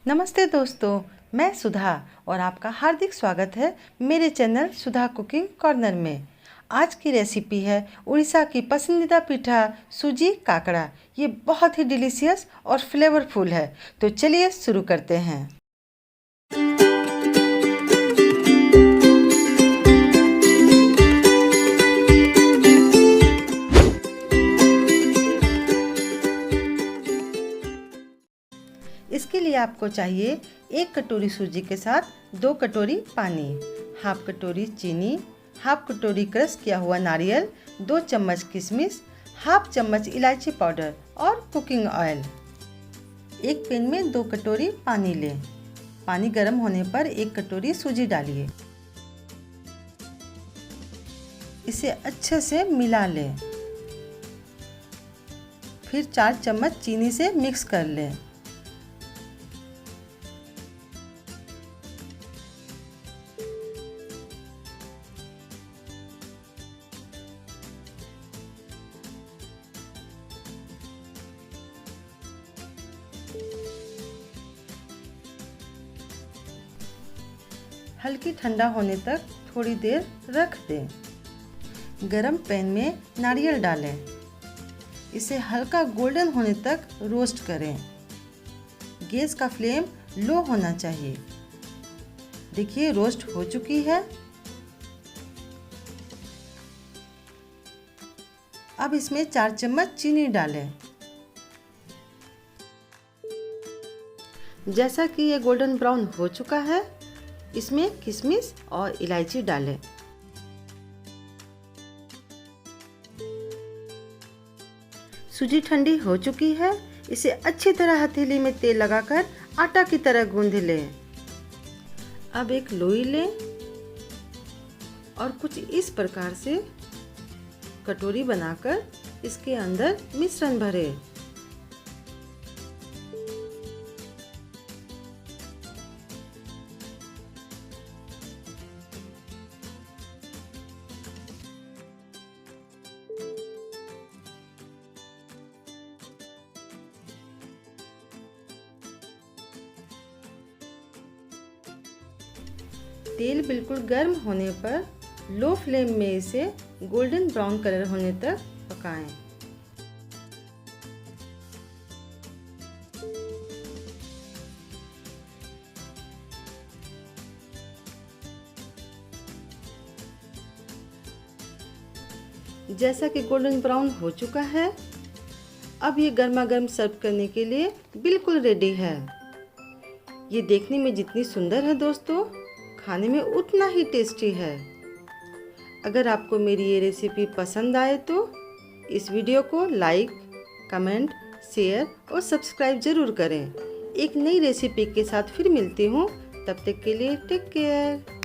नमस्ते दोस्तों, मैं सुधा और आपका हार्दिक स्वागत है मेरे चैनल सुधा कुकिंग कॉर्नर में। आज की रेसिपी है उड़ीसा की पसंदीदा पीठा सूजी काकड़ा। ये बहुत ही डिलीशियस और फ्लेवरफुल है। तो चलिए शुरू करते हैं। इसके लिए आपको चाहिए 1 कटोरी सूजी के साथ 2 कटोरी पानी, हाफ कटोरी चीनी, हाफ कटोरी क्रश किया हुआ नारियल, 2 चम्मच किशमिश, हाफ चम्मच इलायची पाउडर और कुकिंग ऑयल। एक पैन में 2 कटोरी पानी लें। पानी गर्म होने पर 1 कटोरी सूजी डालिए। इसे अच्छे से मिला लें। फिर 4 चम्मच चीनी से मिक्स कर लें। हल्की ठंडा होने तक थोड़ी देर रख दें। गरम पैन में नारियल डालें। इसे हल्का गोल्डन होने तक रोस्ट करें। गैस का फ्लेम लो होना चाहिए। देखिए रोस्ट हो चुकी है। अब इसमें 4 चम्मच चीनी डालें। जैसा कि ये गोल्डन ब्राउन हो चुका है, इसमें किशमिश और इलायची डालें। सूजी ठंडी हो चुकी है। इसे अच्छी तरह हथेली में तेल लगाकर आटा की तरह गूंथ लें। अब एक लोई लें और कुछ इस प्रकार से कटोरी बनाकर इसके अंदर मिश्रण भरें। तेल बिल्कुल गर्म होने पर लो फ्लेम में इसे गोल्डन ब्राउन कलर होने तक पकाएं। जैसा कि गोल्डन ब्राउन हो चुका है, अब ये गर्मा गर्म सर्व करने के लिए बिल्कुल रेडी है। ये देखने में जितनी सुंदर है दोस्तों, खाने में उतना ही टेस्टी है। अगर आपको मेरी ये रेसिपी पसंद आए तो इस वीडियो को लाइक, कमेंट, शेयर और सब्सक्राइब ज़रूर करें। एक नई रेसिपी के साथ फिर मिलती हूँ। तब तक के लिए टेक केयर।